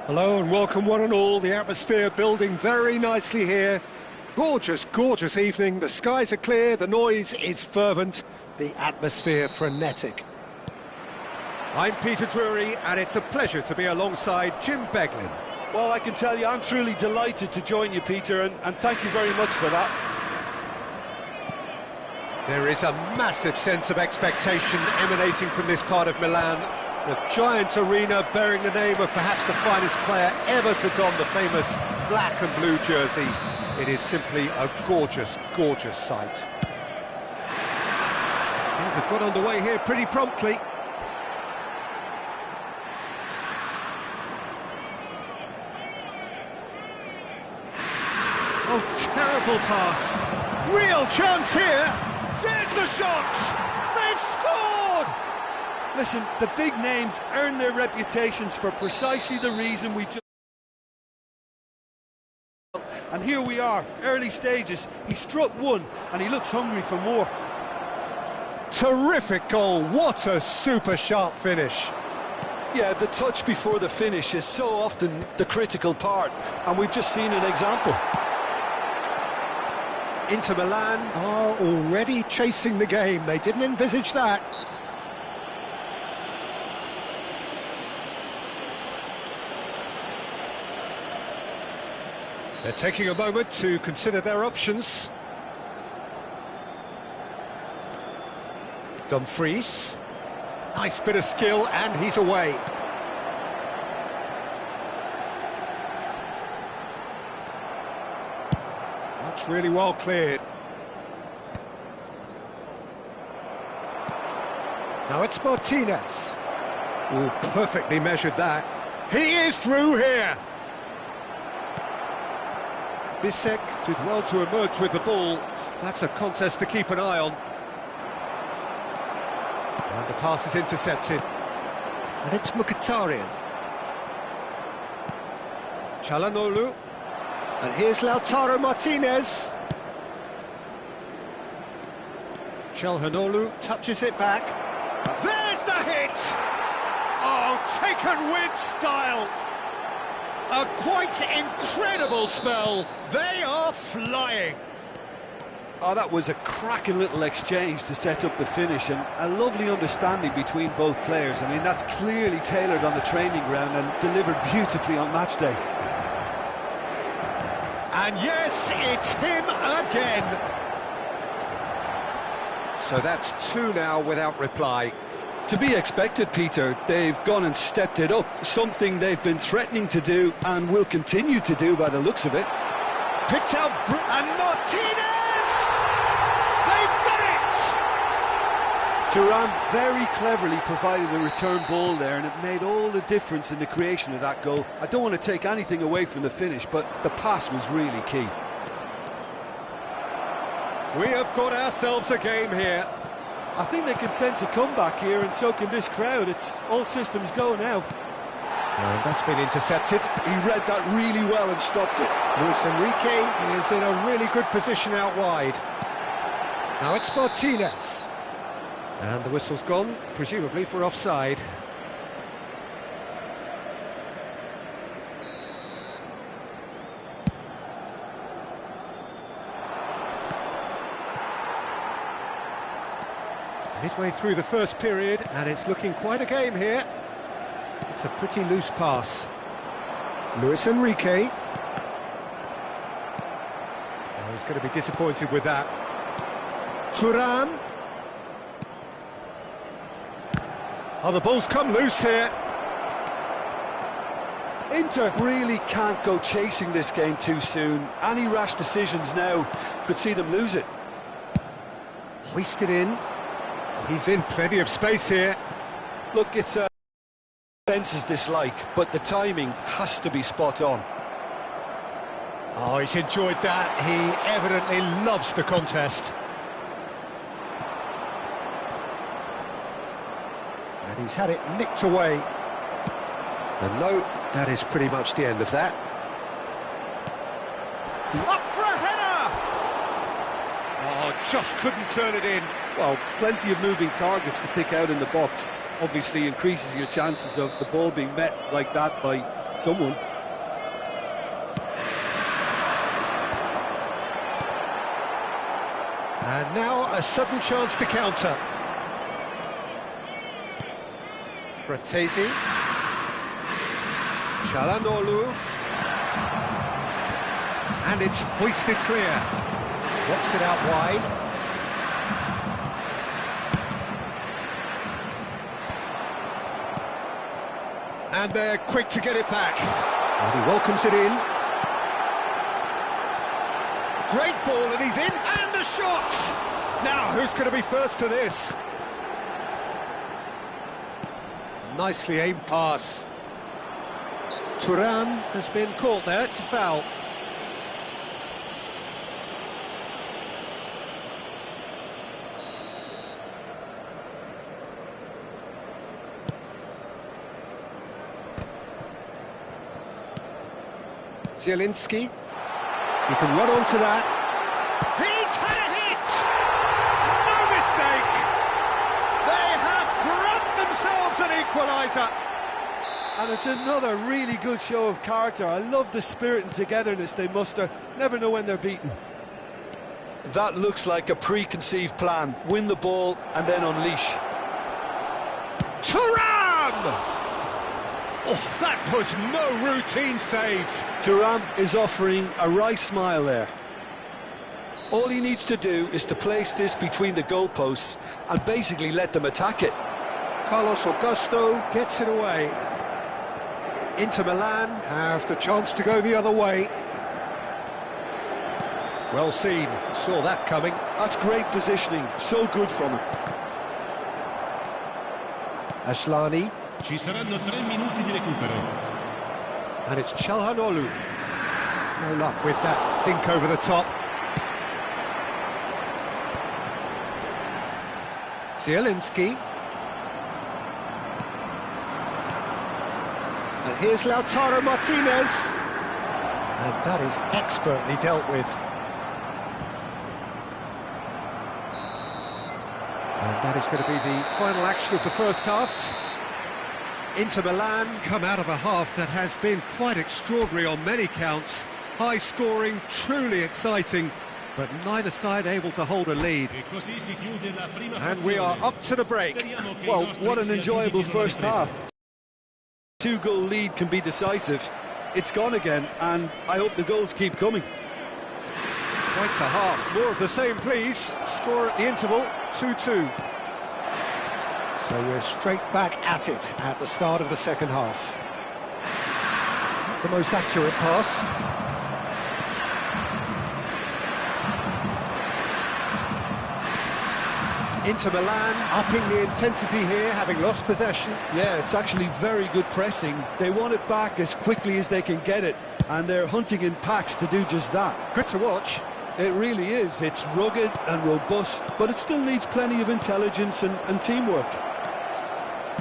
Hello and welcome one and all. The atmosphere building very nicely here. Gorgeous, gorgeous evening. The skies are clear, the noise is fervent, the atmosphere frenetic. I'm Peter Drury and it's a pleasure to be alongside Jim Beglin. Well, I can tell you I'm truly delighted to join you, Peter, and thank you very much for that. There is a massive sense of expectation emanating from this part of Milan. The giant arena bearing the name of perhaps the finest player ever to don the famous black and blue jersey. It is simply a gorgeous, gorgeous sight. Things have got underway here pretty promptly. Oh, terrible pass. Real chance here. There's the shot. They've scored! Listen, the big names earn their reputations for precisely the reason we just... And here we are, early stages. He struck one, and he looks hungry for more. Terrific goal. What a super sharp finish. Yeah, the touch before the finish is so often the critical part, and we've just seen an example. Inter Milan are already chasing the game. They didn't envisage that. They're taking a moment to consider their options. Dumfries. Nice bit of skill, and he's away. That's really well cleared. Now it's Martinez. Oh, perfectly measured that. He is through here. Bisek did well to emerge with the ball. That's a contest to keep an eye on. And the pass is intercepted. And it's Mkhitaryan. Çalhanoğlu. And here's Lautaro Martinez. Çalhanoğlu touches it back. There's the hit! Oh, taken with style! A quite incredible spell. They are flying. Oh, that was a cracking little exchange to set up the finish, and a lovely understanding between both players. I mean, that's clearly tailored on the training ground and delivered beautifully on match day. And yes, it's him again. So that's two now without reply. To be expected, Peter. They've gone and stepped it up, something they've been threatening to do and will continue to do by the looks of it. Picked out and Martinez! They've done it! Thuram very cleverly provided the return ball there, and it made all the difference in the creation of that goal. I don't want to take anything away from the finish, but the pass was really key. We have got ourselves a game here. I think they can sense a comeback here, and so can this crowd. It's all systems go now. And that's been intercepted. He read that really well and stopped it. Luis Enrique is in a really good position out wide. Now it's Martinez. And the whistle's gone, presumably for offside. Midway through the first period, and it's looking quite a game here. It's a pretty loose pass. Luis Enrique. Oh, he's going to be disappointed with that. Thuram. Oh, the ball's come loose here. Inter really can't go chasing this game too soon. Any rash decisions now could see them lose it. Hoisted in. He's in plenty of space here. Look, it's a defence's dislike, but the timing has to be spot on. Oh, he's enjoyed that. He evidently loves the contest. And he's had it nicked away. And no, that is pretty much the end of that. Up for a header! Oh, just couldn't turn it in. Well, plenty of moving targets to pick out in the box. Obviously increases your chances of the ball being met like that by someone. And now a sudden chance to counter. Bratesi. Çalhanoğlu. And it's hoisted clear. Walks it out wide. And they're quick to get it back. And he welcomes it in. Great ball, and he's in. And the shot! Now, who's going to be first to this? Nicely aimed pass. Thuram has been caught there. It's a foul. Zielinski, he can run onto that. He's had a hit! No mistake! They have grabbed themselves an equaliser. And it's another really good show of character. I love the spirit and togetherness they muster. Never know when they're beaten. That looks like a preconceived plan. Win the ball and then unleash. Thuram! Oh, that was no routine save. Thuram is offering a wry smile there. All he needs to do is to place this between the goalposts and basically let them attack it. Carlos Augusto gets it away. Inter Milan have the chance to go the other way. Well seen, saw that coming. That's great positioning, so good from him. Asllani. Ci saranno 3 minuti di recupero. And it's Çalhanoğlu. No luck with that dink over the top. Zielinski. And here's Lautaro Martinez. And that is expertly dealt with. And that is going to be the final action of the first half. Inter Milan come out of a half that has been quite extraordinary on many counts. High scoring, truly exciting, but neither side able to hold a lead. And we are up to the break. Well, what an enjoyable first half. 2-goal lead can be decisive. It's gone again, and I hope the goals keep coming. Quite a half. More of the same, please. Score at the interval, 2-2. So we're straight back at it at the start of the second half. Not the most accurate pass. Inter Milan upping the intensity here, having lost possession. Yeah, it's actually very good pressing. They want it back as quickly as they can get it, and they're hunting in packs to do just that. Good to watch. It really is. It's rugged and robust, but it still needs plenty of intelligence and teamwork.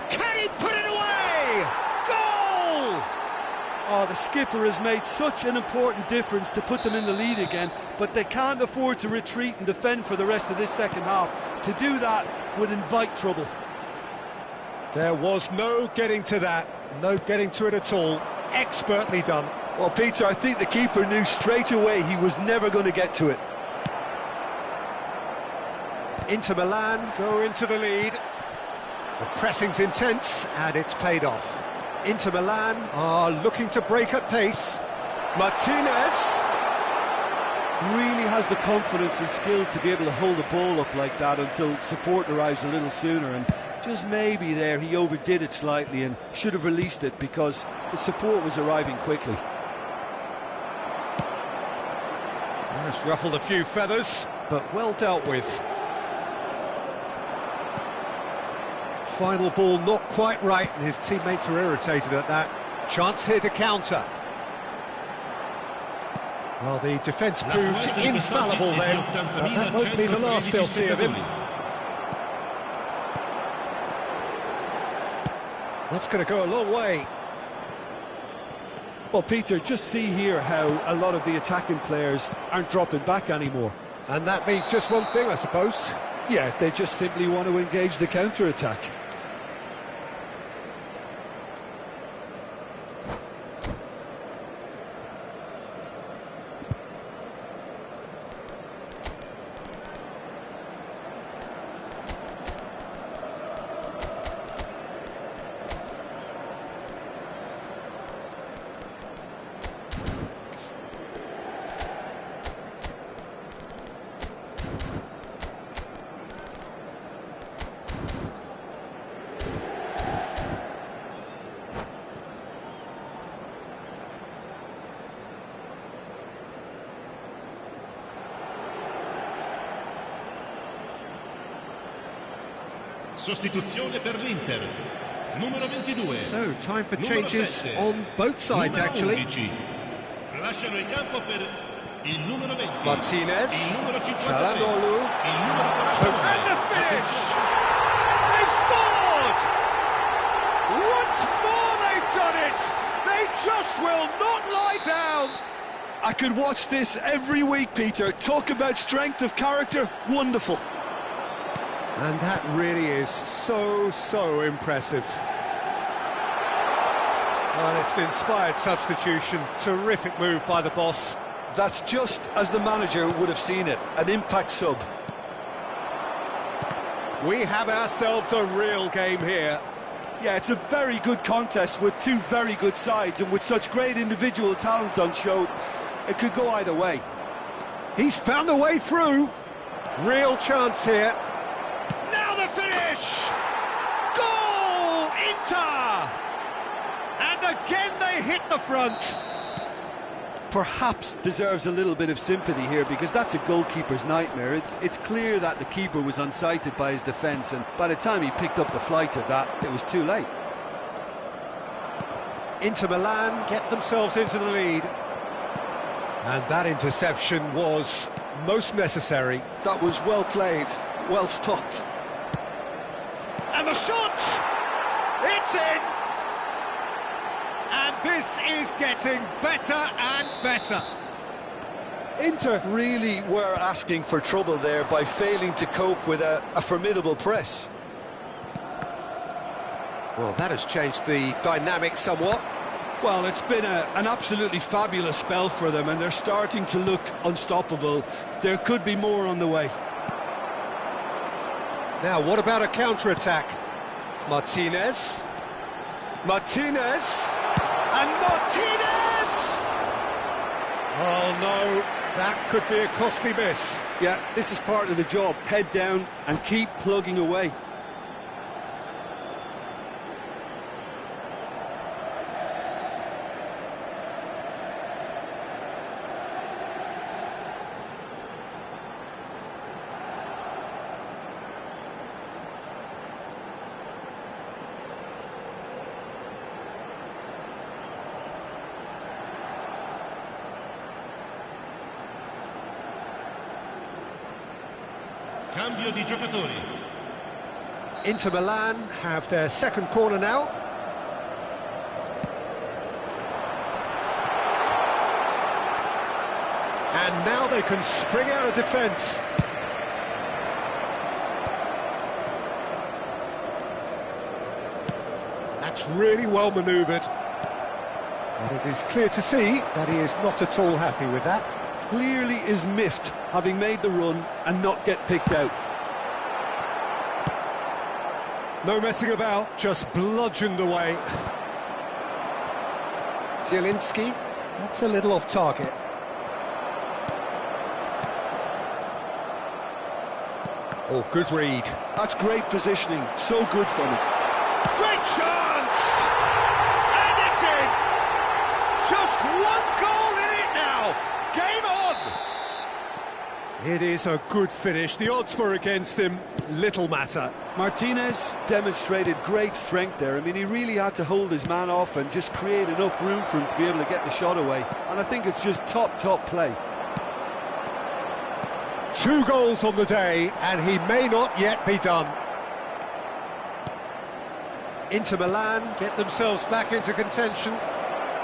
Can he put it away? Goal! Oh, the skipper has made such an important difference to put them in the lead again, but they can't afford to retreat and defend for the rest of this second half. To do that would invite trouble. There was no getting to that, no getting to it at all. Expertly done. Well, Peter, I think the keeper knew straight away he was never going to get to it. Inter Milan go into the lead. The pressing's intense and it's paid off. Inter Milan are looking to break at pace. Martinez Really has the confidence and skill to be able to hold the ball up like that until support arrives a little sooner, and just maybe there he overdid it slightly and should have released it because the support was arriving quickly. That's ruffled a few feathers, but well dealt with. Final ball not quite right, and his teammates are irritated at that. Chance here to counter. Well, the defence proved infallible then, but that won't be the last they'll see of him. That's going to go a long way. Well, Peter, just see here how a lot of the attacking players aren't dropping back anymore. And that means just one thing, I suppose. Yeah, they just simply want to engage the counter-attack. Sostituzione per l'Inter. Numero 22. So, time for changes on both sides, actually. 11. Lasciano il campo per il numero 20. Martinez, il numero 53. Çalhanoğlu, il numero 49. and the finish! They've scored! Once more they've done it! They just will not lie down! I could watch this every week, Peter. Talk about strength of character. Wonderful. And that really is so impressive. Well, it's an inspired substitution. Terrific move by the boss. That's just as the manager would have seen it. An impact sub. We have ourselves a real game here. Yeah, it's a very good contest with two very good sides, and with such great individual talent on show, it could go either way. He's found a way through. Real chance here. Now the finish! Goal! Inter! And again they hit the front. Perhaps deserves a little bit of sympathy here, because that's a goalkeeper's nightmare. It's clear that the keeper was unsighted by his defence, and by the time he picked up the flight of that, it was too late. Inter Milan get themselves into the lead. And that interception was most necessary. That was well played, well stopped. And the shot! It's in! And this is getting better and better. Inter really were asking for trouble there by failing to cope with a formidable press. Well, that has changed the dynamic somewhat. Well, it's been an absolutely fabulous spell for them, and they're starting to look unstoppable. There could be more on the way. Now, what about a counter-attack? Martinez. Martinez. And Martinez! Oh, no. That could be a costly miss. Yeah, this is part of the job. Head down and keep plugging away. Cambio di giocatori. Inter Milan have their second corner now. And now they can spring out of defence. That's really well manoeuvred. And it is clear to see that he is not at all happy with that. Clearly is miffed, having made the run and not get picked out. No messing about, just bludgeoned away. Zielinski, that's a little off target. Oh, good read. That's great positioning, so good from him. Great chance! And it's in! Just one goal in it now! Game on! It is a good finish. The odds were against him. Little matter. Martinez demonstrated great strength there. I mean, he really had to hold his man off and just create enough room for him to be able to get the shot away. And I think it's just top play. 2 goals on the day, and he may not yet be done. Inter Milan get themselves back into contention.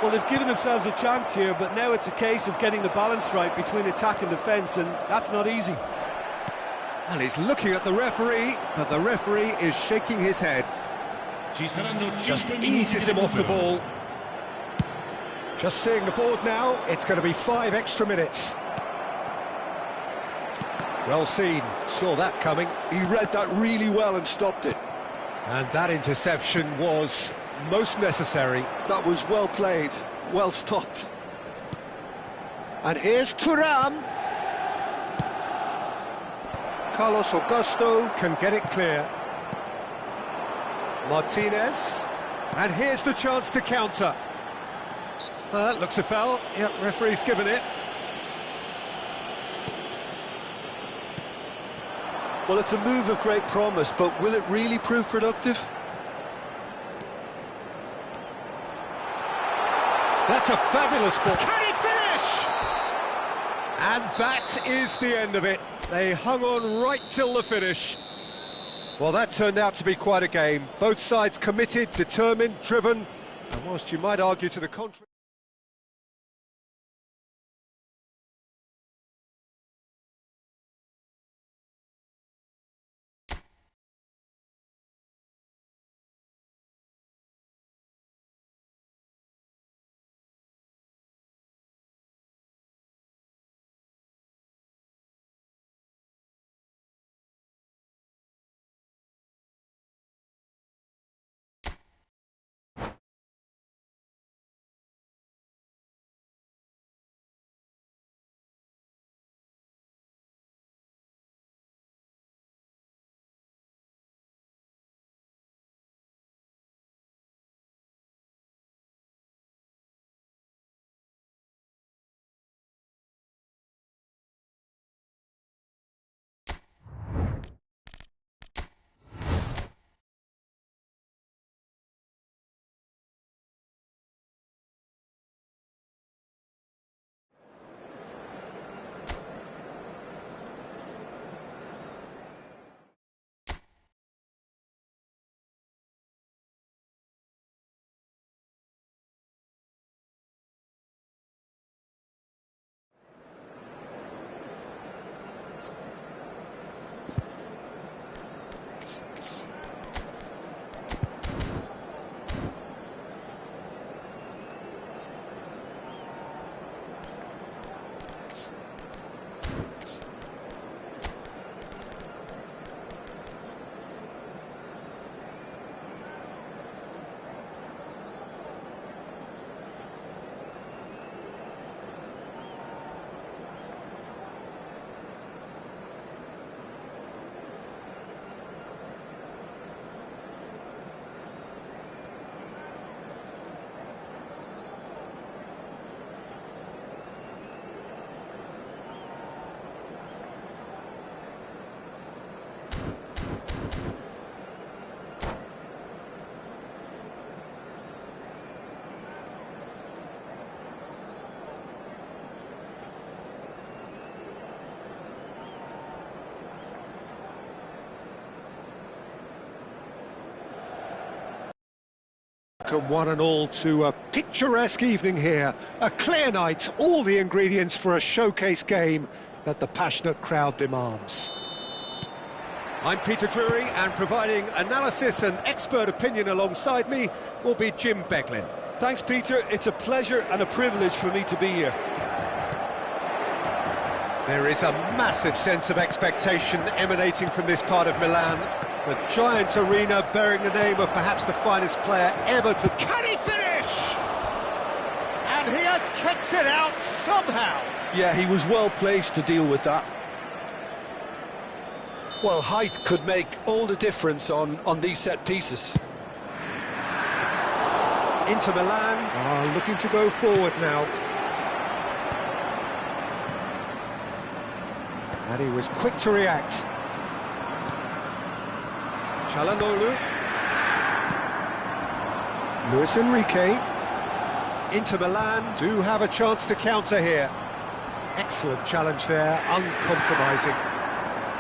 Well, they've given themselves a chance here, but now it's a case of getting the balance right between attack and defence, and that's not easy. Well, he's looking at the referee, but the referee is shaking his head. Just eases him off the ball. Just seeing the board now, it's going to be 5 extra minutes. Well seen, saw that coming. He read that really well and stopped it. And that interception was most necessary. That was well played, well stopped. And here's Thuram. Carlos Augusto can get it clear. Martinez. And here's the chance to counter. That looks a foul. Yep, referee's given it. Well, it's a move of great promise, but will it really prove productive? That's a fabulous ball. Can he finish? And that is the end of it. They hung on right till the finish. Well, that turned out to be quite a game. Both sides committed, determined, driven, and whilst you might argue to the contrary... Welcome one and all to a picturesque evening here. A clear night, all the ingredients for a showcase game that the passionate crowd demands. I'm Peter Drury, and providing analysis and expert opinion alongside me will be Jim Beglin. Thanks, Peter. It's a pleasure and a privilege for me to be here. There is a massive sense of expectation emanating from this part of Milan. The giant arena bearing the name of perhaps the finest player ever to... Can he finish? And he has kicked it out somehow. Yeah, he was well placed to deal with that. Well, height could make all the difference on these set pieces. Inter Milan are looking to go forward now. And he was quick to react. Çalhanoğlu. Luis Enrique. Inter Milan do have a chance to counter here. Excellent challenge there, uncompromising.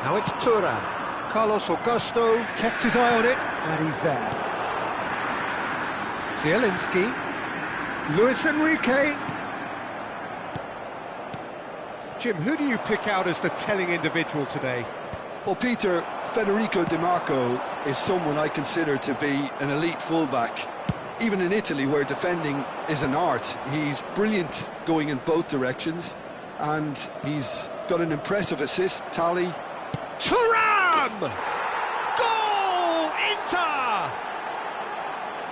Now it's Thuram. Carlos Augusto kept his eye on it, and he's there. Zielinski. Luis Enrique. Jim, who do you pick out as the telling individual today? Well, Peter, Federico Di Marco is someone I consider to be an elite fullback. Even in Italy, where defending is an art, he's brilliant going in both directions, and he's got an impressive assist tally. Thuram! Goal! Inter!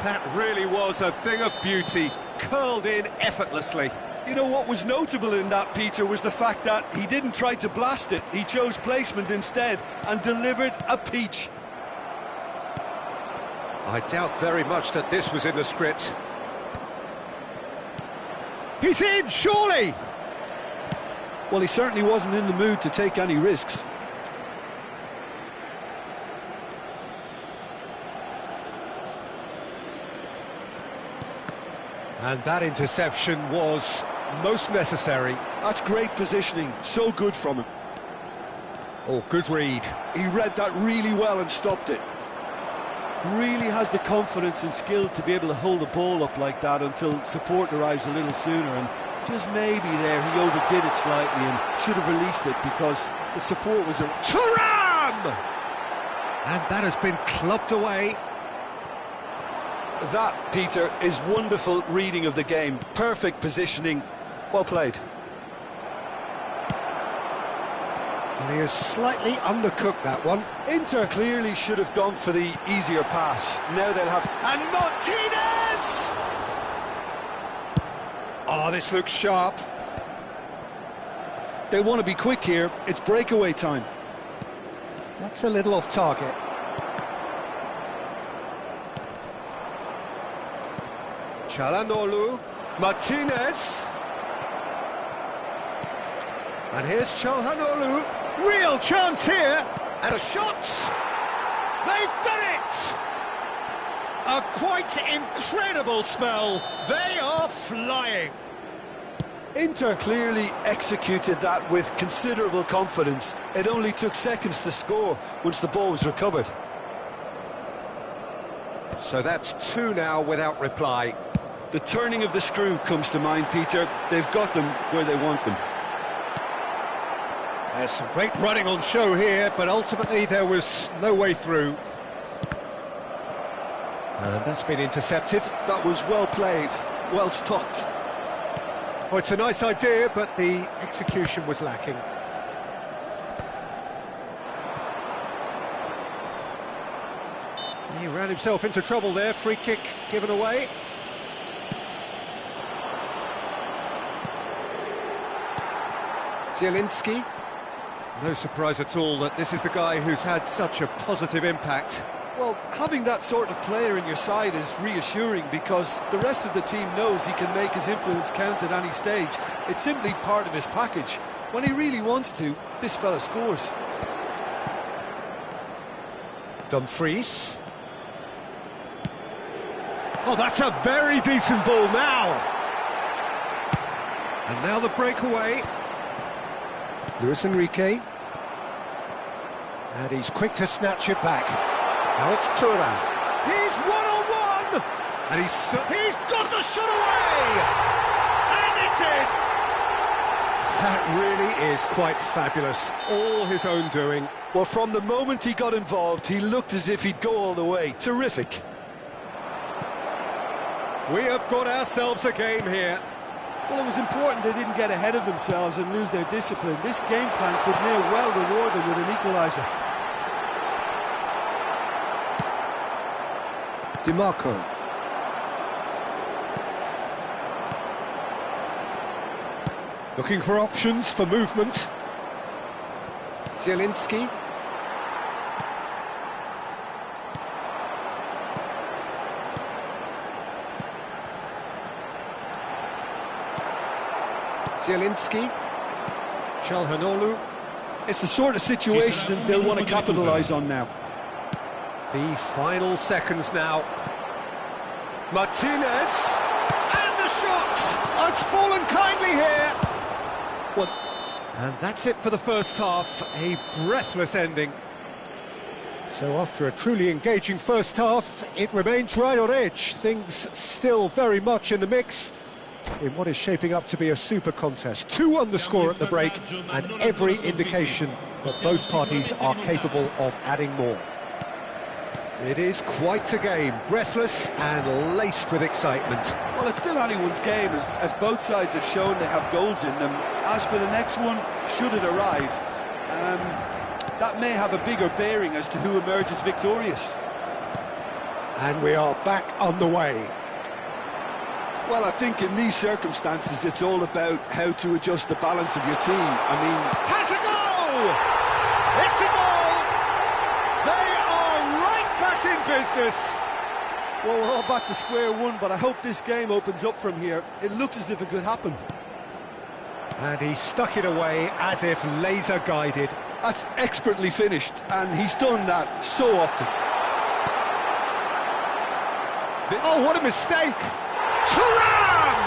That really was a thing of beauty, curled in effortlessly. You know what was notable in that, Peter, was the fact that he didn't try to blast it. He chose placement instead and delivered a peach. I doubt very much that this was in the script. He's in, surely! Well, he certainly wasn't in the mood to take any risks. And that interception was most necessary. That's great positioning, so good from him. Oh, good read. He read that really well and stopped it. Really has the confidence and skill to be able to hold the ball up like that until support arrives a little sooner, and just maybe there he overdid it slightly and should have released it because the support was... Thuram! And that has been clubbed away. That, Peter, is wonderful reading of the game. Perfect positioning. Well played. And he has slightly undercooked that one. Inter clearly should have gone for the easier pass. Now they'll have to... And Martinez! Oh, this looks sharp. They want to be quick here. It's breakaway time. That's a little off target. Çalhanoğlu, Martinez. And here's Çalhanoğlu. Real chance here. And a shot. They've done it! A quite incredible spell. They are flying. Inter clearly executed that with considerable confidence. It only took seconds to score once the ball was recovered. So that's two now without reply. The turning of the screw comes to mind, Peter. They've got them where they want them. There's some great running on show here, but ultimately there was no way through. And that's been intercepted. That was well played, well stopped. Oh, it's a nice idea, but the execution was lacking. He ran himself into trouble there, free kick given away. Zielinski. No surprise at all that this is the guy who's had such a positive impact. Well, having that sort of player in your side is reassuring because the rest of the team knows he can make his influence count at any stage. It's simply part of his package. When he really wants to, this fella scores. Dumfries. Oh, that's a very decent ball now. And now the breakaway. Luis Enrique. And he's quick to snatch it back. Now it's Thuram. He's one-on-one! And he's got the shot away! And it's in! That really is quite fabulous. All his own doing. Well, from the moment he got involved, he looked as if he'd go all the way. Terrific. We have got ourselves a game here. Well, it was important they didn't get ahead of themselves and lose their discipline. This game plan could near well reward them with an equaliser. DiMarco. Looking for options for movement. Zielinski. Zielinski. Çalhanoğlu. It's the sort of situation that they'll want to capitalise on now. The final seconds now. Martinez. And the shot! It's fallen kindly here. What? And that's it for the first half. A breathless ending. So after a truly engaging first half, it remains right on edge. Things still very much in the mix in what is shaping up to be a super contest. 2 on the score at the break, and every indication that both parties are capable of adding more. It is quite a game, breathless and laced with excitement. Well, it's still anyone's game, as both sides have shown they have goals in them. As for the next one, should it arrive, that may have a bigger bearing as to who emerges victorious. And we are back on the way. Well, I think in these circumstances, it's all about how to adjust the balance of your team. I mean... Has a goal! It's a goal! They are right back in business. Well, we're all back to square one, but I hope this game opens up from here. It looks as if it could happen. And he stuck it away as if laser-guided. That's expertly finished, and he's done that so often. Oh, what a mistake! Thuram!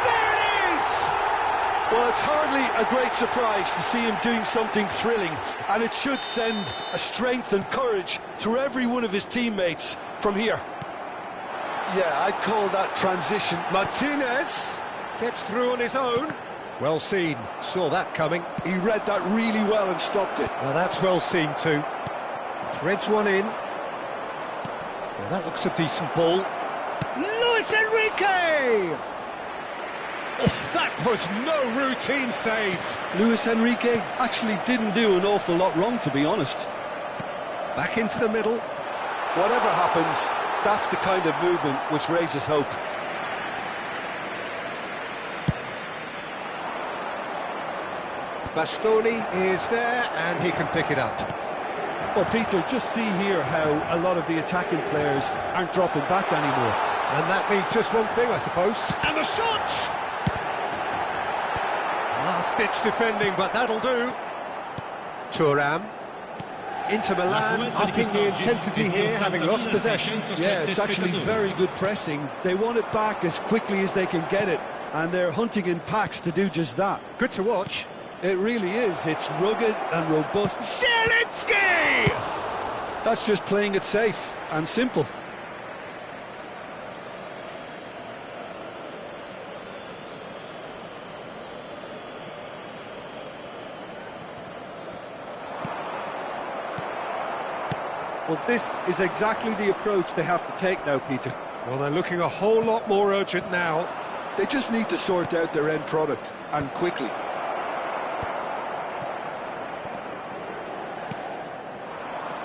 There it is! Well, it's hardly a great surprise to see him doing something thrilling, and it should send a strength and courage through every one of his teammates from here. Yeah, I'd call that transition. Martinez gets through on his own. Well seen, saw that coming. He read that really well and stopped it. Well, that's well seen too. Threads one in. Well, that looks a decent ball. Luis Enrique! Oh, that was no routine save. Luis Enrique actually didn't do an awful lot wrong, to be honest. Back into the middle. Whatever happens, that's the kind of movement which raises hope. Bastoni is there, and he can pick it up. Well, Peter, just see here how a lot of the attacking players aren't dropping back anymore. And that means just one thing, I suppose. And the shot! Last-ditch defending, but that'll do. Thuram. Inter Milan upping the intensity here, having lost possession. Yeah, it's actually very good pressing. They want it back as quickly as they can get it, and they're hunting in packs to do just that. Good to watch. It really is. It's rugged and robust. Zielinski! That's just playing it safe and simple. Well, this is exactly the approach they have to take now, Peter. Well, they're looking a whole lot more urgent now. They just need to sort out their end product, and quickly.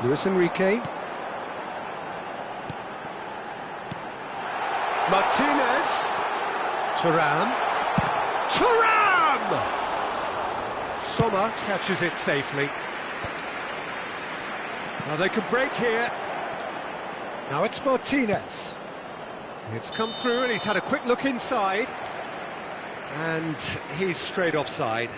Luis Enrique. Martinez. Thuram. Thuram! Sommer catches it safely. Now they can break here. Now it's Martinez. It's come through and he's had a quick look inside. And he's straight offside.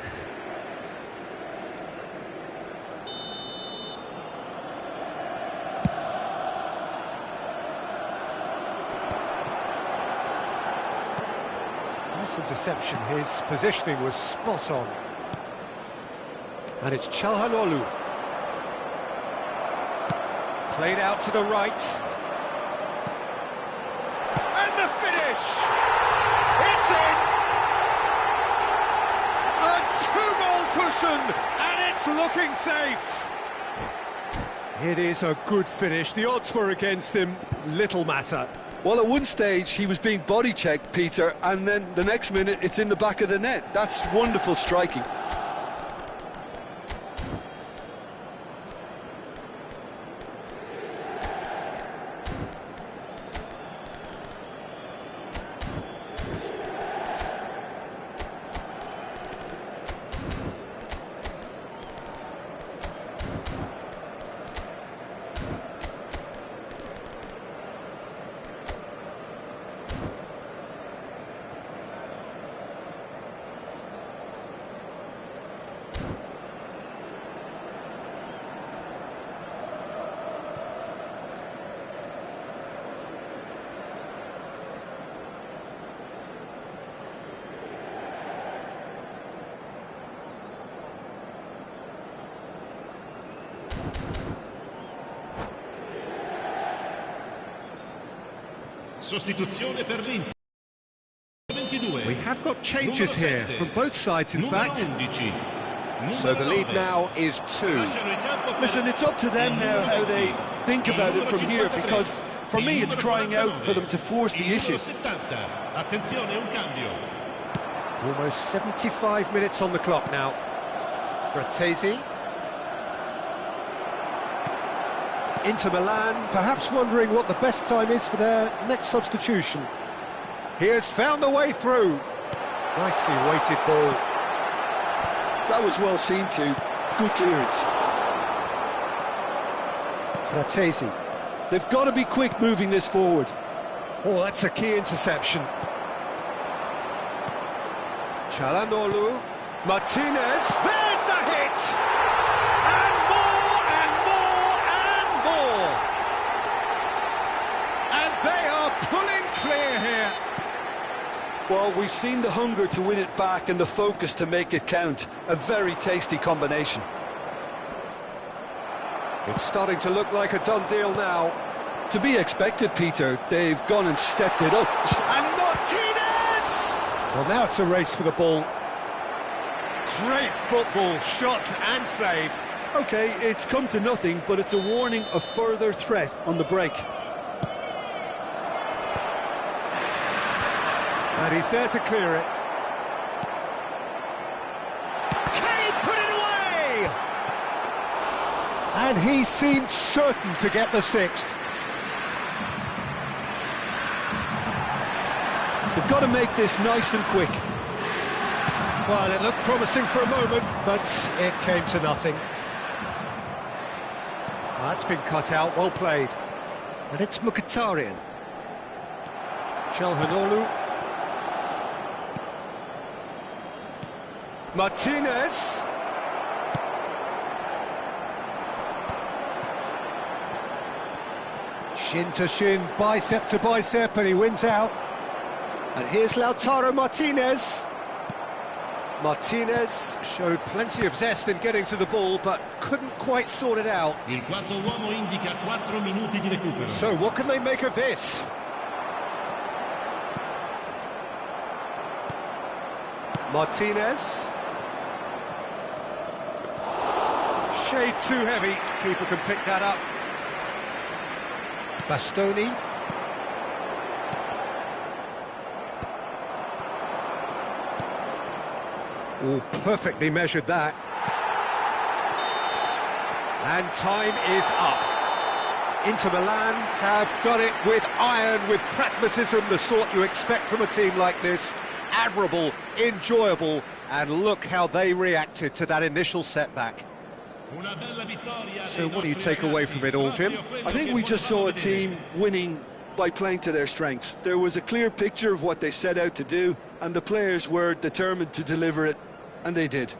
Nice interception. His positioning was spot on. And it's Çalhanoğlu. Played out to the right. finish! It's in! A two-goal cushion, and it's looking safe! It is a good finish. The odds were against him. Little matter. Well, at one stage he was being body checked, Peter, and then the next minute it's in the back of the net. That's wonderful striking. Sostituzione per l'Inter. 22. We have got changes here from both sides, in fact. 11. So the lead now is 2. Listen, it's up to them now how they think about it from here, because for me it's crying out for them to force the issue. Attenzione, un cambio. Almost 75 minutes on the clock now. Bratesi. Inter Milan, perhaps wondering what the best time is for their next substitution. He has found the way through. Nicely weighted ball. That was well seen too. Good clearance. Bratesi. They've got to be quick moving this forward. Oh, that's a key interception. Çalhanoğlu. Martinez. There's the hit! And more and more and more! And they are pulling clear here. Well, we've seen the hunger to win it back and the focus to make it count. A very tasty combination. It's starting to look like a done deal now. To be expected, Peter. They've gone and stepped it up. And Martinez! Well, now it's a race for the ball. Great football, shot and save. Okay, it's come to nothing, but it's a warning of further threat on the break. And he's there to clear it. Can he put it away? And he seemed certain to get the 6th. They've got to make this nice and quick. Well, it looked promising for a moment, but it came to nothing. That's been cut out, well played. And it's Mkhitaryan. Çalhanoğlu. Martinez. Shin to shin, bicep to bicep, and he wins out. And here's Lautaro Martinez. Martinez showed plenty of zest in getting to the ball, but couldn't quite sort it out. Il quarto uomo indica 4 minuti di recupero. So what can they make of this? Martinez. Shade too heavy. Keeper can pick that up. Bastoni. Oh, perfectly measured that. And time is up. Inter Milan have done it with iron, with pragmatism, the sort you expect from a team like this. Admirable, enjoyable, and look how they reacted to that initial setback. So what do you take away from it all, Jim? I think we just saw a team winning by playing to their strengths. There was a clear picture of what they set out to do, and the players were determined to deliver it, and they did.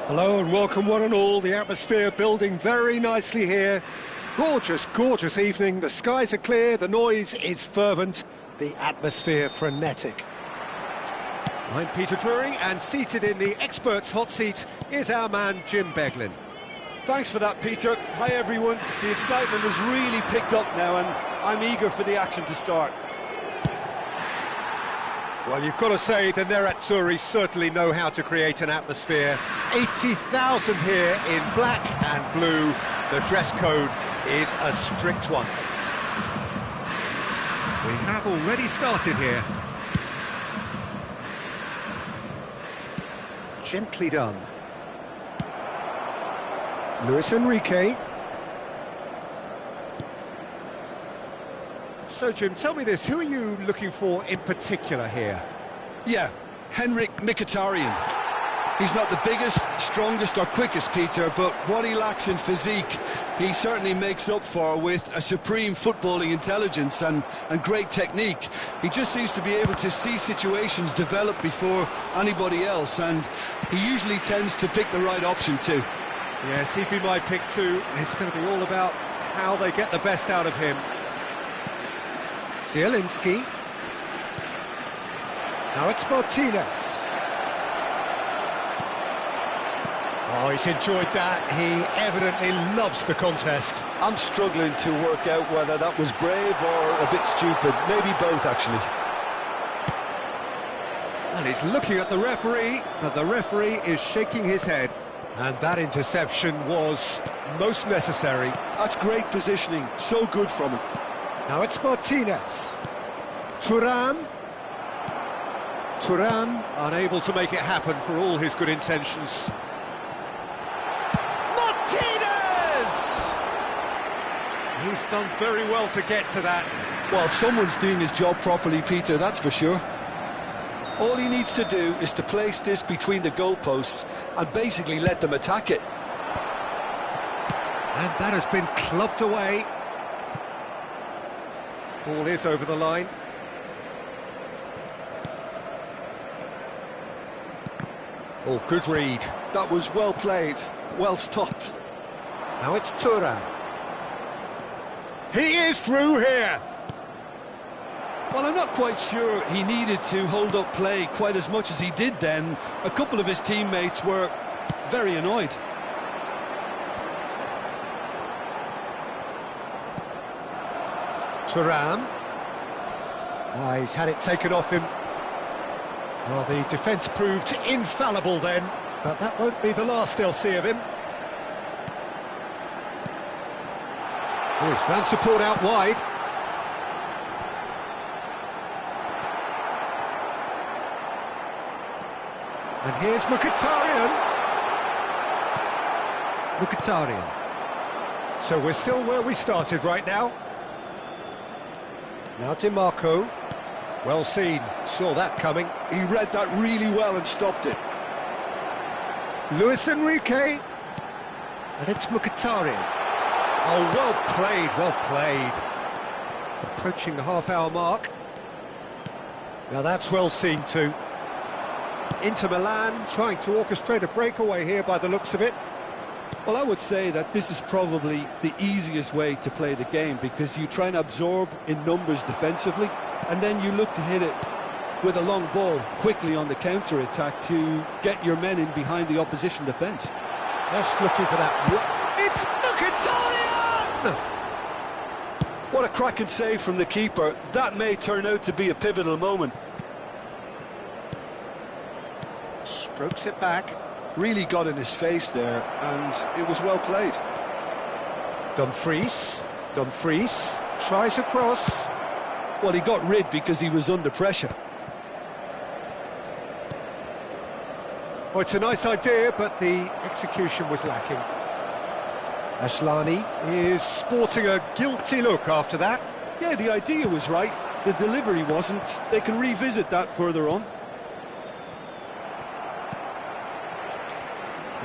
Hello and welcome one and all. The atmosphere building very nicely here. Gorgeous, gorgeous evening. The skies are clear, the noise is fervent, the atmosphere frenetic. I'm Peter Drury, and seated in the experts' hot seat is our man Jim Beglin. Thanks for that, Peter. Hi, everyone. The excitement has really picked up now, and I'm eager for the action to start. Well, you've got to say the Nerazzurri certainly know how to create an atmosphere. 80,000 here in black and blue. The dress code is a strict one. We have already started here. Gently done. Luis Enrique. So, Jim, tell me this, who are you looking for in particular here? Yeah, Henrik Mkhitaryan. He's not the biggest, strongest or quickest, Peter, but what he lacks in physique, he certainly makes up for with a supreme footballing intelligence and great technique. He just seems to be able to see situations develop before anybody else, and he usually tends to pick the right option too. Yes, he'd be my pick too. It's going to be all about how they get the best out of him. Zielinski. Now it's Martinez. Oh, he's enjoyed that. He evidently loves the contest. I'm struggling to work out whether that was brave or a bit stupid. Maybe both, actually. Well, he's looking at the referee, but the referee is shaking his head. And that interception was most necessary. That's great positioning, so good from him. Now it's Martinez. Thuram. Unable to make it happen for all his good intentions. Martinez! He's done very well to get to that. Well, someone's doing his job properly, Peter, that's for sure. All he needs to do is to place this between the goalposts and basically let them attack it. And that has been clubbed away. Ball is over the line. Oh, good read. That was well played, well stopped. Now it's Thuram. He is through here. Well, I'm not quite sure he needed to hold up play quite as much as he did then. A couple of his teammates were very annoyed. Thuram. He's had it taken off him. Well, the defence proved infallible then, but that won't be the last they'll see of him. Oh, he's found support out wide. And here's Mkhitaryan. So we're still where we started right now. Now DiMarco. Well seen, saw that coming. He read that really well and stopped it. Luis Enrique. And it's Mkhitaryan. Oh, well played, well played. Approaching the half-hour mark. Now that's well seen too. Inter Milan trying to orchestrate a breakaway here by the looks of it. Well, I would say that this is probably the easiest way to play the game, because you try and absorb in numbers defensively, and then you look to hit it with a long ball quickly on the counter-attack to get your men in behind the opposition defence. Just looking for that. It's Mkhitaryan! What a cracking save from the keeper. That may turn out to be a pivotal moment. Strokes it back. Really got in his face there, and it was well played. Dumfries tries across. Well, he got rid because he was under pressure. Oh, it's a nice idea, but the execution was lacking. Asllani is sporting a guilty look after that. Yeah, the idea was right, the delivery wasn't. They can revisit that further on.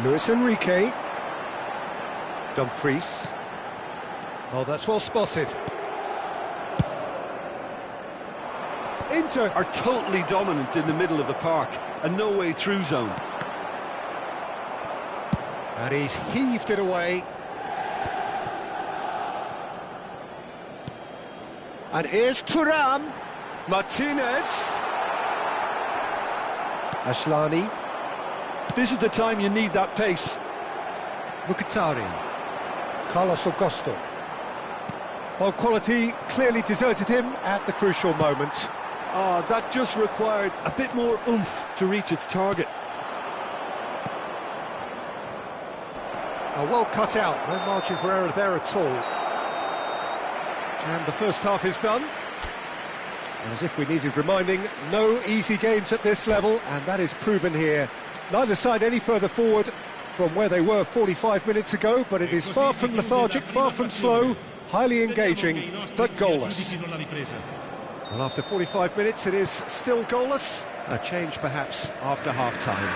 Luis Enrique. Dumfries. Oh, that's well spotted. Inter are totally dominant in the middle of the park, and no way through zone. And he's heaved it away. And here's Thuram. Martinez. Ashlani. This is the time you need that pace. Mkhitaryan. Carlos Augusto. Well, quality clearly deserted him at the crucial moment. Oh, that just required a bit more oomph to reach its target. Well cut out, no margin for error there at all. And the first half is done. And as if we needed reminding, no easy games at this level, and that is proven here. Neither side any further forward from where they were 45 minutes ago, but it is far from lethargic, far from slow, highly engaging, but goalless. Well, after 45 minutes it is still goalless. A change perhaps after half-time.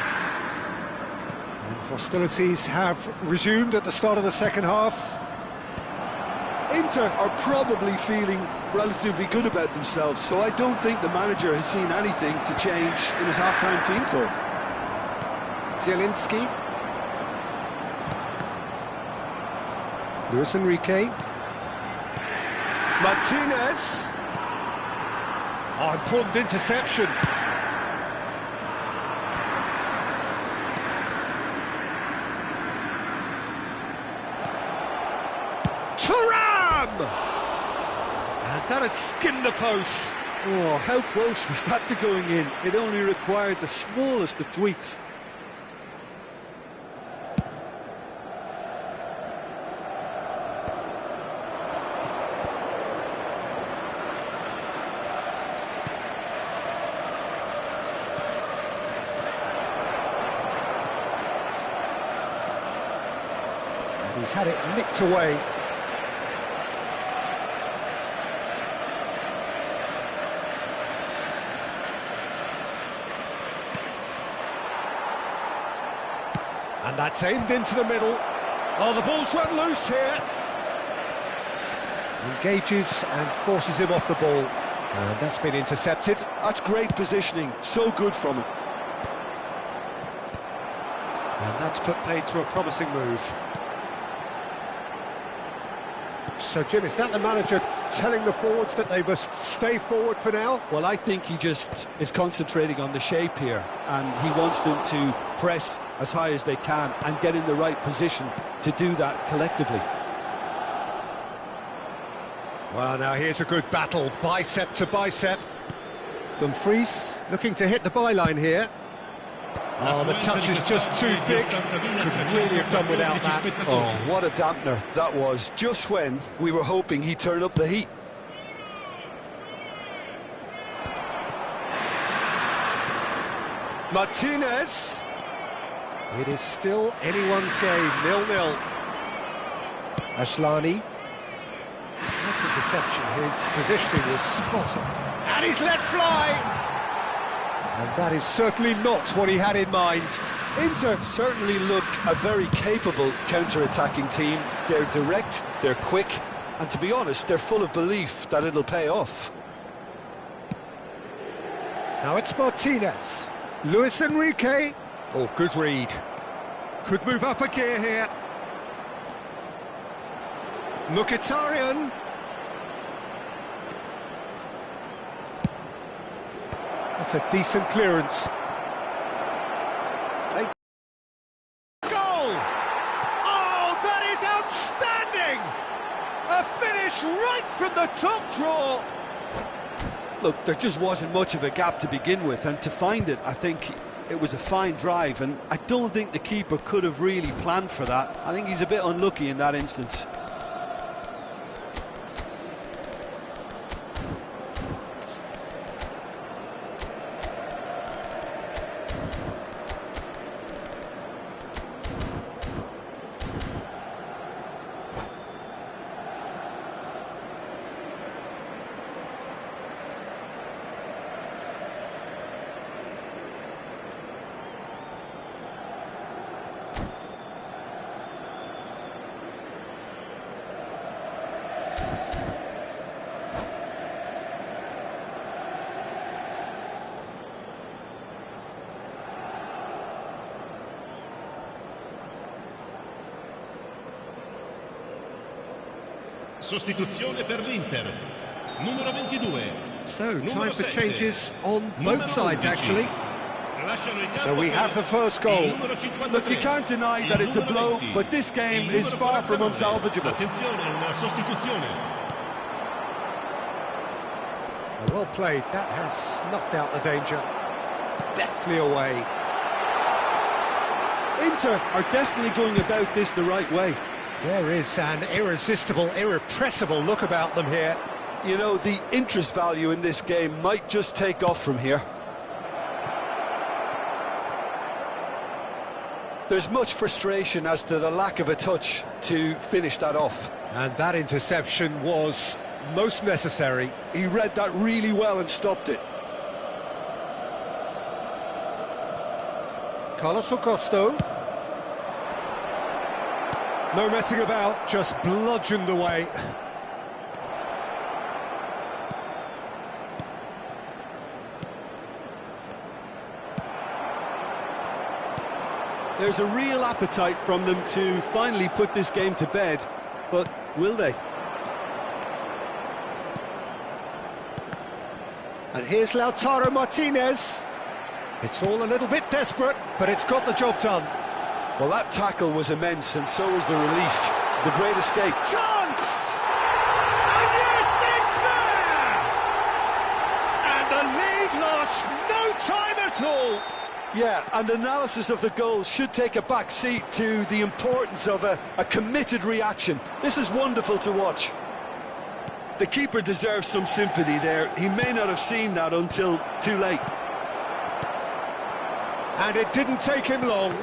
And hostilities have resumed at the start of the second half. Inter are probably feeling relatively good about themselves, so I don't think the manager has seen anything to change in his half-time team talk. Zielinski. Luis Enrique. Martinez. Oh, important interception. Thuram! And that has skimmed the post. Oh, how close was that to going in? It only required the smallest of tweaks. He's had it nicked away. And that's aimed into the middle. Oh, the ball's run loose here. Engages and forces him off the ball. And that's been intercepted. That's great positioning, so good from him. And that's put paid to a promising move. So, Jim, is that the manager telling the forwards that they must stay forward for now? Well, I think he just is concentrating on the shape here, and he wants them to press as high as they can and get in the right position to do that collectively. Well, now here's a good battle, bicep to bicep. Dumfries looking to hit the byline here. Oh, the touch is just too thick. Could really have done without that. Oh, what a dampener that was, just when we were hoping he'd turn up the heat. Martinez. It is still anyone's game, 0-0. Ashlani. Nice interception, his positioning was spot on. And he's let fly! And that is certainly not what he had in mind. Inter certainly look a very capable counter-attacking team. They're direct, they're quick, and to be honest, they're full of belief that it'll pay off. Now it's Martinez. Luis Enrique. Oh, good read. Could move up a gear here. Mkhitaryan. That's a decent clearance. Goal! Oh, that is outstanding! A finish right from the top draw. Look, there just wasn't much of a gap to begin with, and to find it, I think it was a fine drive, and I don't think the keeper could have really planned for that. I think he's a bit unlucky in that instance. Sostituzione per l'Inter. Numero 22. So, time for 7. changes on Numero both sides, 11. actually. Lasciano il campo So we per have the first goal. il numero 53. Look, you can't deny that it's a blow, but this game is far from unsalvageable. Attenzione, una sostituzione. Well played, that has snuffed out the danger. Deftly away. Inter are definitely going about this the right way. There is an irresistible, irrepressible look about them here. You know, the interest value in this game might just take off from here. There's much frustration as to the lack of a touch to finish that off. And that interception was most necessary. He read that really well and stopped it. Carlos Augusto. No messing about, just bludgeoned away. There's a real appetite from them to finally put this game to bed, but will they? And here's Lautaro Martinez. It's all a little bit desperate, but it's got the job done. Well, that tackle was immense, and so was the relief. The great escape. Chance! And yes, it's there! And the lead lost no time at all. Yeah, and analysis of the goal should take a back seat to the importance of a committed reaction. This is wonderful to watch. The keeper deserves some sympathy there. He may not have seen that until too late. And it didn't take him long.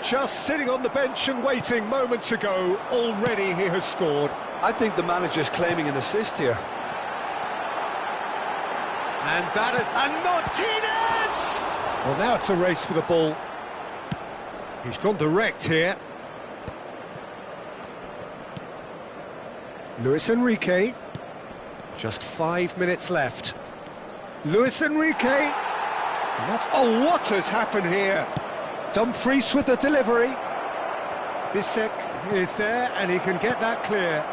Just sitting on the bench and waiting moments ago, already he has scored. I think the manager's claiming an assist here. And that is... And Martinez! Well, now it's a race for the ball. He's gone direct here. Luis Enrique. Just 5 minutes left. Luis Enrique. And that's... Oh, what has happened here? Dumfries with the delivery. Bisek is there, and he can get that clear.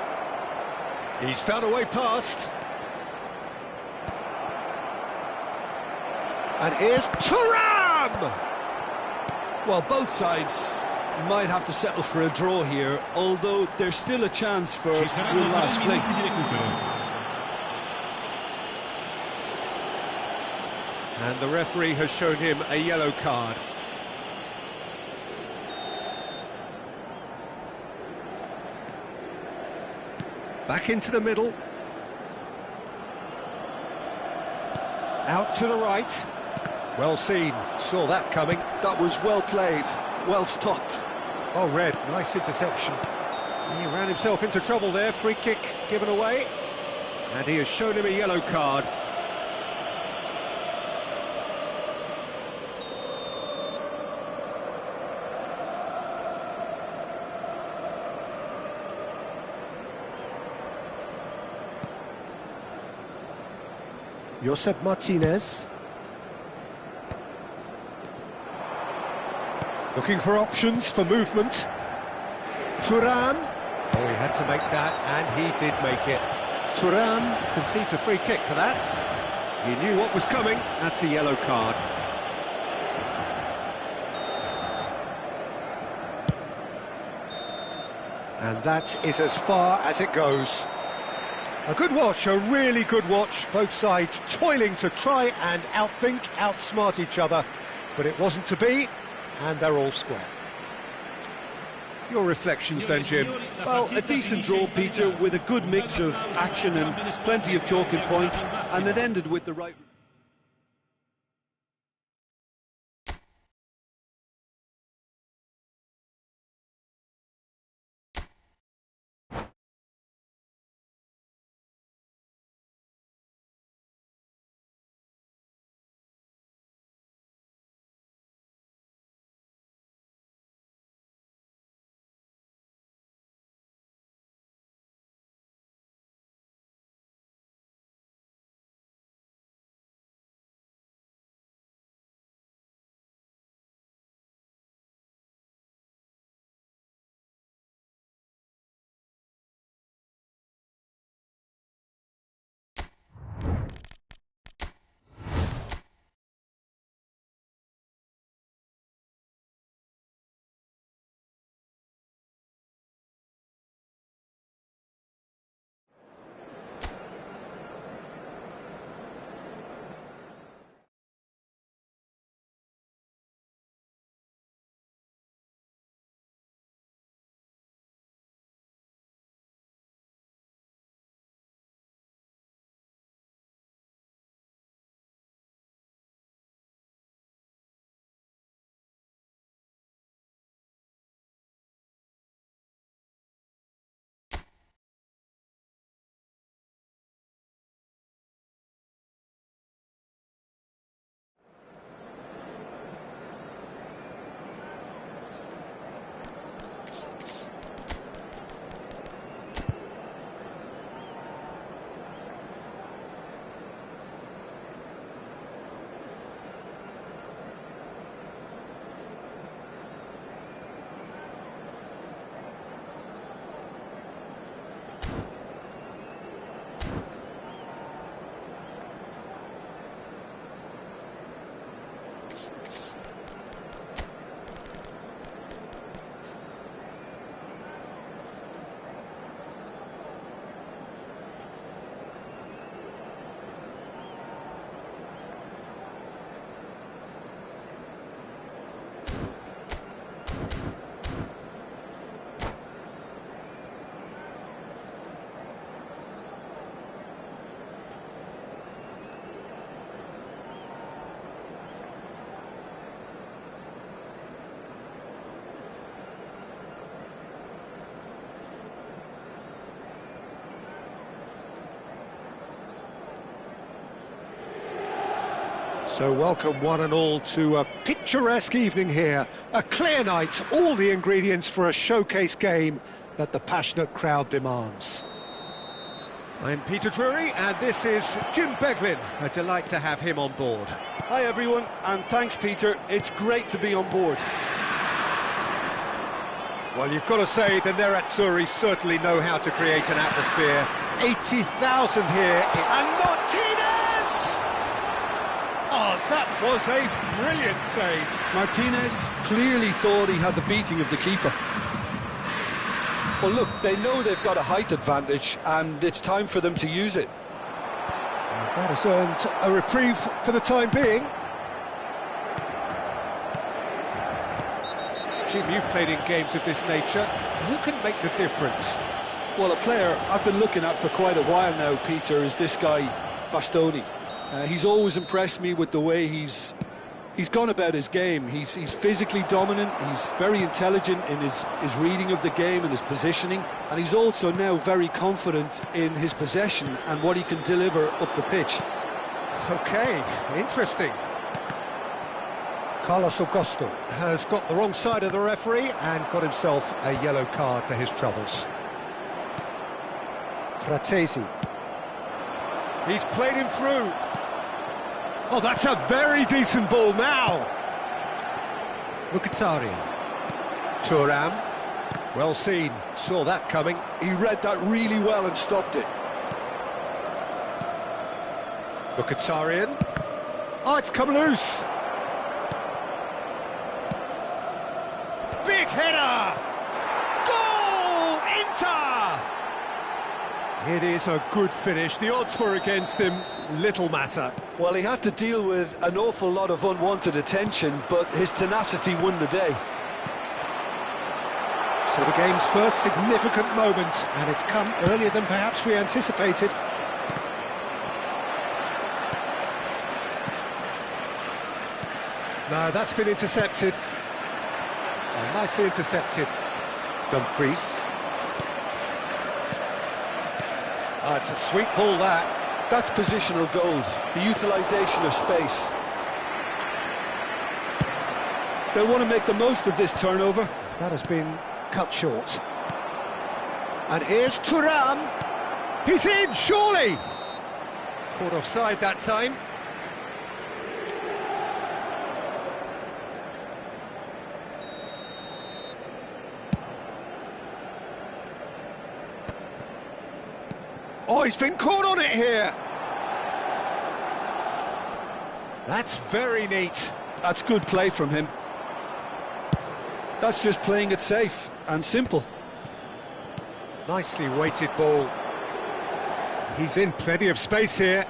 He's found a way past. And here's Thuram! Well, both sides might have to settle for a draw here, although there's still a chance for Ci one saranno 3 last fling. minuti di recupero. And the referee has shown him a yellow card. Back into the middle. Out to the right. Well seen, saw that coming. That was well played, well stopped. Oh, Red, nice interception. He ran himself into trouble there, free kick given away. And he has shown him a yellow card. Josep Martinez. Looking for options for movement. Thuram. Oh, he had to make that, and he did make it. Thuram concedes a free kick for that. He knew what was coming. That's a yellow card. And that is as far as it goes. A good watch, a really good watch. Both sides toiling to try and outthink, outsmart each other. But it wasn't to be, and they're all square. Your reflections then, Jim? Well, a decent draw, Peter, with a good mix of action and plenty of talking points, and it ended with the right... So welcome one and all to a picturesque evening here. A clear night, all the ingredients for a showcase game that the passionate crowd demands. I'm Peter Drury and this is Jim Beglin. A delight to have him on board. Hi everyone, and thanks Peter, it's great to be on board. Well, you've got to say the Nerazzurri certainly know how to create an atmosphere. 80,000 here. And Martinez! Oh, that was a brilliant save. Martinez clearly thought he had the beating of the keeper. Well, look, they know they've got a height advantage, and it's time for them to use it. That has earned a reprieve for the time being. Jim, you've played in games of this nature. Who can make the difference? Well, a player I've been looking at for quite a while now, Peter, is this guy, Bastoni. He's always impressed me with the way he's gone about his game. He's physically dominant, he's very intelligent in his reading of the game and his positioning, and he's also now very confident in his possession and what he can deliver up the pitch. OK, interesting. Carlos Augusto has got the wrong side of the referee and got himself a yellow card for his troubles. Fratesi. He's played him through. Oh, that's a very decent ball now. Mkhitaryan. Thuram. Well seen, saw that coming. He read that really well and stopped it. Mkhitaryan. Oh, it's come loose. Big header! Goal! Inter! It is a good finish. The odds were against him, little matter. Well, he had to deal with an awful lot of unwanted attention, but his tenacity won the day. So the game's first significant moment, and it's come earlier than perhaps we anticipated. No, that's been intercepted. Oh, nicely intercepted. Dumfries. Oh, it's a sweet ball, that. That's positional goals, the utilisation of space. They'll want to make the most of this turnover. That has been cut short. And here's Thuram. He's in, surely! Caught offside that time. Oh, he's been caught on it here. That's very neat. That's good play from him. That's just playing it safe and simple. Nicely weighted ball. He's in plenty of space here.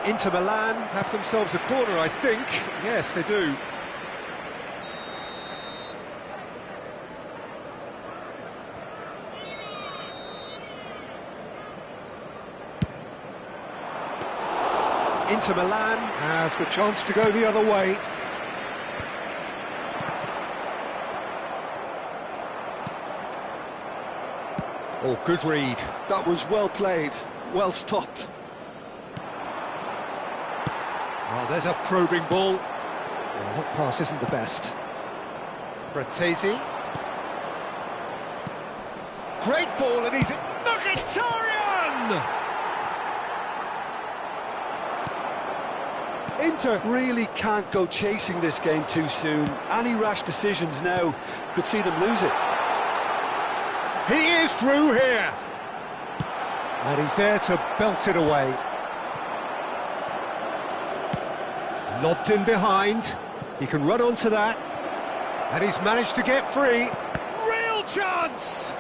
Inter Milan have themselves a corner, I think. Yes, they do. Inter Milan has the chance to go the other way. Oh, good read. That was well played, well stopped. Oh, there's a probing ball. Oh, that pass isn't the best. Fratesi. Great ball, and he's... Mkhitaryan! Inter really can't go chasing this game too soon. Any rash decisions now could see them lose it. He is through here. And he's there to belt it away. Lobbed in behind. He can run onto that. And he's managed to get free. Real chance!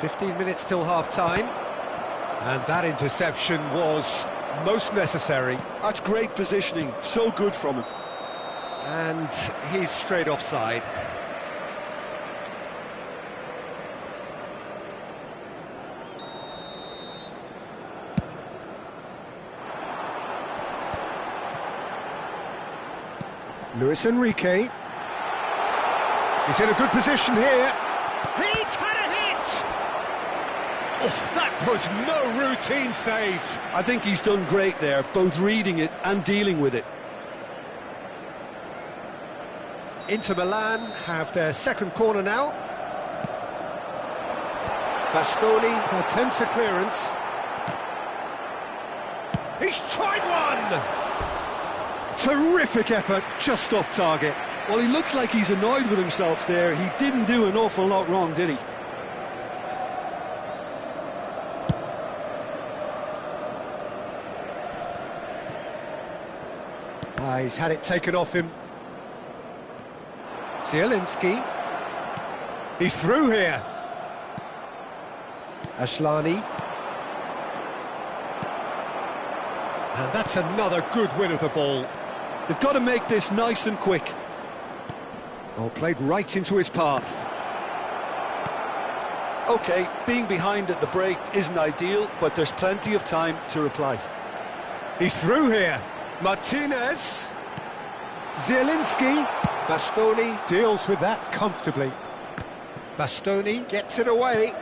15 minutes till half-time. And that interception was most necessary. That's great positioning, so good from him. And he's straight offside. Luis Enrique. He's in a good position here. He's had a hit! Oh, that was no routine save. I think he's done great there, both reading it and dealing with it. Inter Milan have their second corner now. Bastoni attempts a clearance. He's tried one! Terrific effort, just off target. Well, he looks like he's annoyed with himself there. He didn't do an awful lot wrong, did he? He's had it taken off him. Zielinski. He's through here. Asllani. And that's another good win of the ball. They've got to make this nice and quick. Oh, played right into his path. OK, being behind at the break isn't ideal, but there's plenty of time to reply. He's through here. Martinez. Zielinski. Bastoni deals with that comfortably. Bastoni gets it away.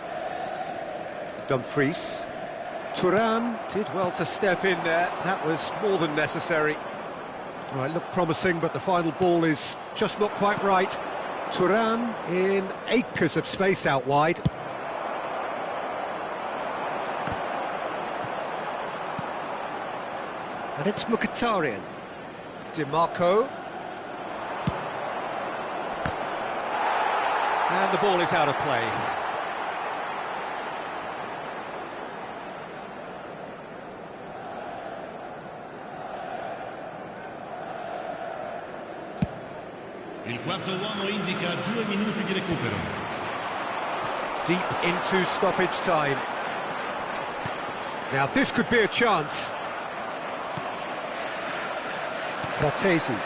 Dumfries. Thuram did well to step in there. That was more than necessary. All right, looked promising, but the final ball is just not quite right. Thuram in acres of space out wide. And it's Mkhitaryan. DiMarco. And the ball is out of play. Il quarto uomo indica 2 minuti di recupero. Deep into stoppage time. Now this could be a chance. Fratesi.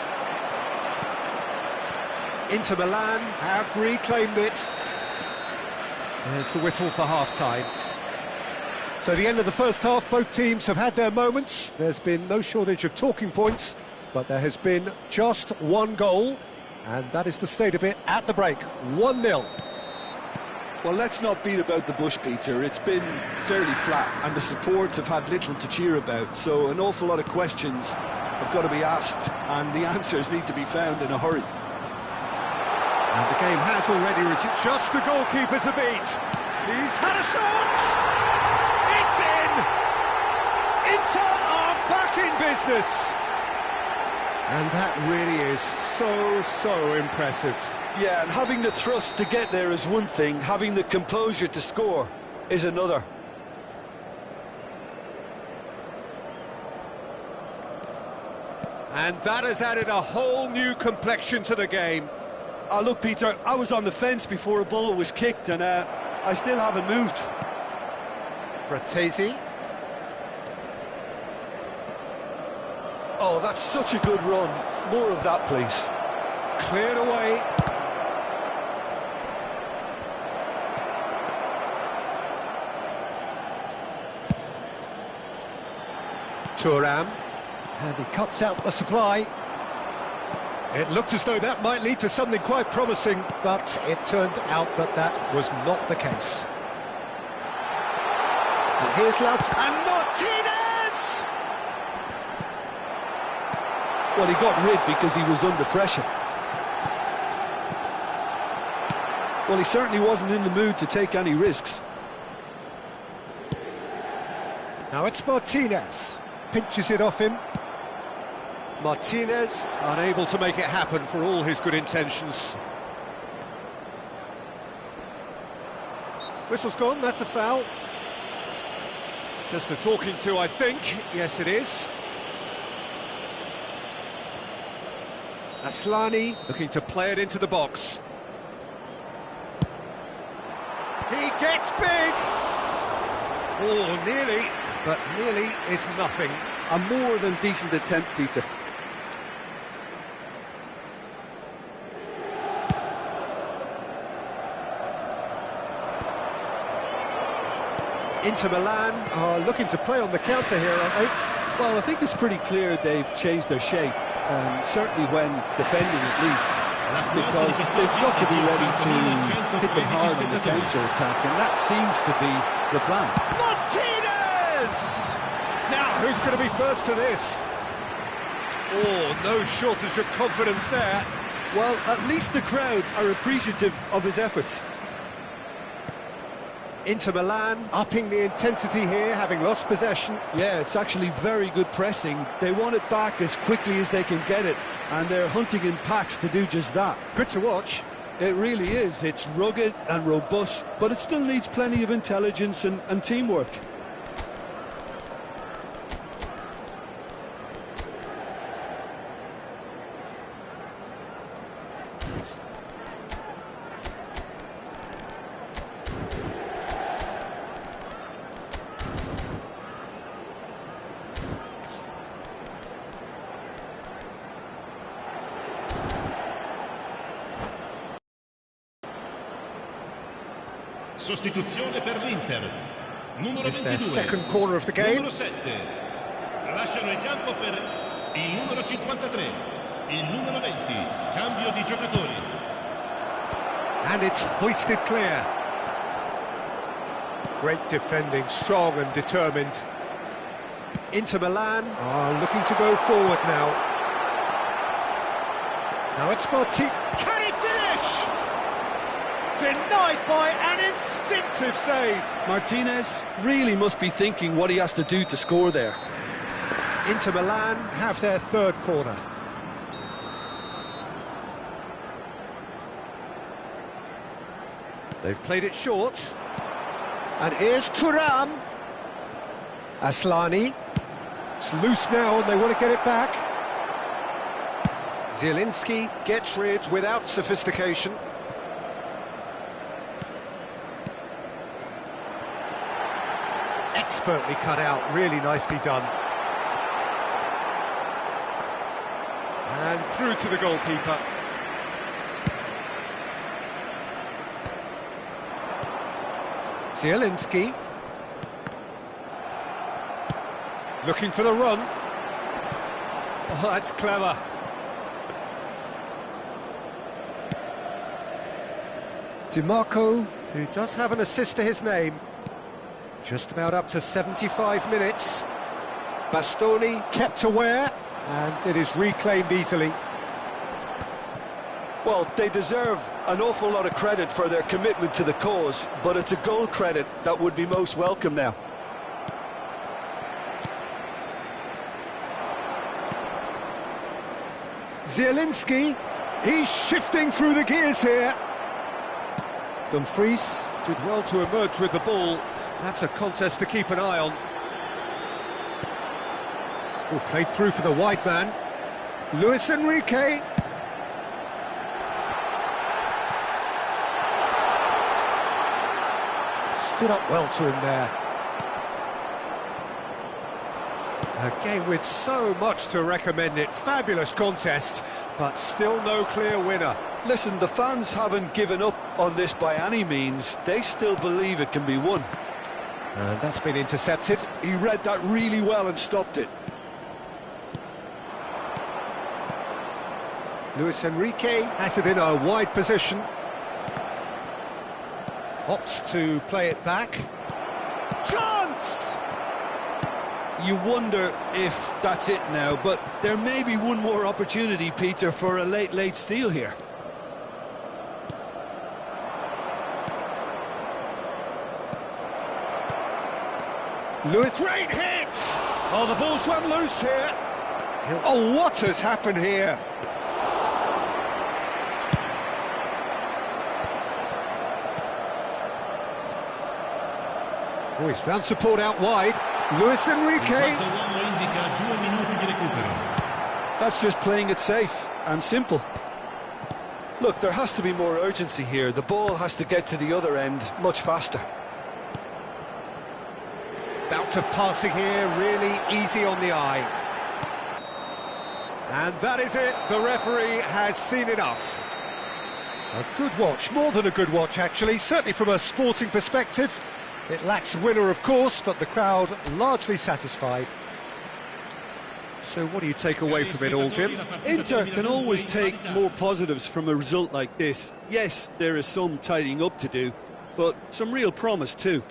Inter Milan have reclaimed it. There's the whistle for half-time. So the end of the first half, both teams have had their moments. There's been no shortage of talking points, but there has been just one goal, and that is the state of it at the break. 1-0. Well, let's not beat about the bush, Peter. It's been fairly flat, and the support have had little to cheer about, so an awful lot of questions have got to be asked, and the answers need to be found in a hurry. And the game has already reached just the goalkeeper to beat. He's had a shot! It's in! Inter are back in business! And that really is so impressive. Yeah, and having the thrust to get there is one thing, having the composure to score is another. And that has added a whole new complexion to the game. Look, Peter, I was on the fence before a ball was kicked, and I still haven't moved. Fratesi. Oh, that's such a good run. More of that, please. Cleared away. Thuram. And he cuts out the supply. It looked as though that might lead to something quite promising, but it turned out that that was not the case. And here's Lautz and Martinez! Well, he got rid because he was under pressure. Well, he certainly wasn't in the mood to take any risks. Now it's Martinez. Pinches it off him. Martinez unable to make it happen for all his good intentions. Whistle's gone, that's a foul. Just a talking to, I think. Yes, it is. Asllani looking to play it into the box. He gets big! Oh, nearly, but nearly is nothing. A more than decent attempt, Peter. Inter Milan are looking to play on the counter here, aren't they? Well, I think it's pretty clear they've changed their shape. certainly when defending at least, because they've got to be ready to hit them hard on the counter-attack, and that seems to be the plan. Martinez! Now, who's going to be first to this? Oh, no shortage of confidence there. Well, at least the crowd are appreciative of his efforts. Inter Milan upping the intensity here, having lost possession. Yeah, it's actually very good pressing. They want it back as quickly as they can get it, and they're hunting in packs to do just that. Good to watch. It really is. It's rugged and robust, but it still needs plenty of intelligence and teamwork. Sostituzione per l'Inter. Numero It's their 22. second corner of the game. Numero 7. Lasciano il campo per il numero 53. Il numero 20. Cambio di giocatori. And it's hoisted clear. Great defending, strong and determined. Inter Milan are looking to go forward now. Now it's Martinez. Can he finish? Denied by an instinctive save. Martinez really must be thinking what he has to do to score there. Inter Milan have their third corner. They've played it short. And here's Thuram. Aslani. It's loose now and they want to get it back. Zielinski gets rid without sophistication. Expertly cut out, really nicely done. And through to the goalkeeper. Zielinski. Looking for the run. Oh, that's clever. DiMarco, who does have an assist to his name. Just about up to 75 minutes. Bastoni kept aware, and it is reclaimed easily. Well, they deserve an awful lot of credit for their commitment to the cause, but it's a goal credit that would be most welcome now. Zielinski, he's shifting through the gears here. Dumfries did well to emerge with the ball. That's a contest to keep an eye on. Oh, played through for the wide man. Luis Enrique. Stood up well to him there. A game with so much to recommend it. Fabulous contest, but still no clear winner. Listen, the fans haven't given up on this by any means. They still believe it can be won. And that's been intercepted. He read that really well and stopped it. Luis Enrique has it in a wide position. Opts to play it back. Chance! You wonder if that's it now, but there may be one more opportunity, Peter, for a late steal here. Lewis, great hit! Oh, the ball's run loose here. Oh, what has happened here? Oh, he's found support out wide. Luis Enrique. That's just playing it safe and simple. Look, there has to be more urgency here. The ball has to get to the other end much faster. Bout of passing here, really easy on the eye. And that is it, the referee has seen enough. A good watch, more than a good watch actually, certainly from a sporting perspective. It lacks winner of course, but the crowd largely satisfied. So what do you take away from it all, Jim? Inter can always take more positives from a result like this. Yes, there is some tidying up to do, but some real promise too.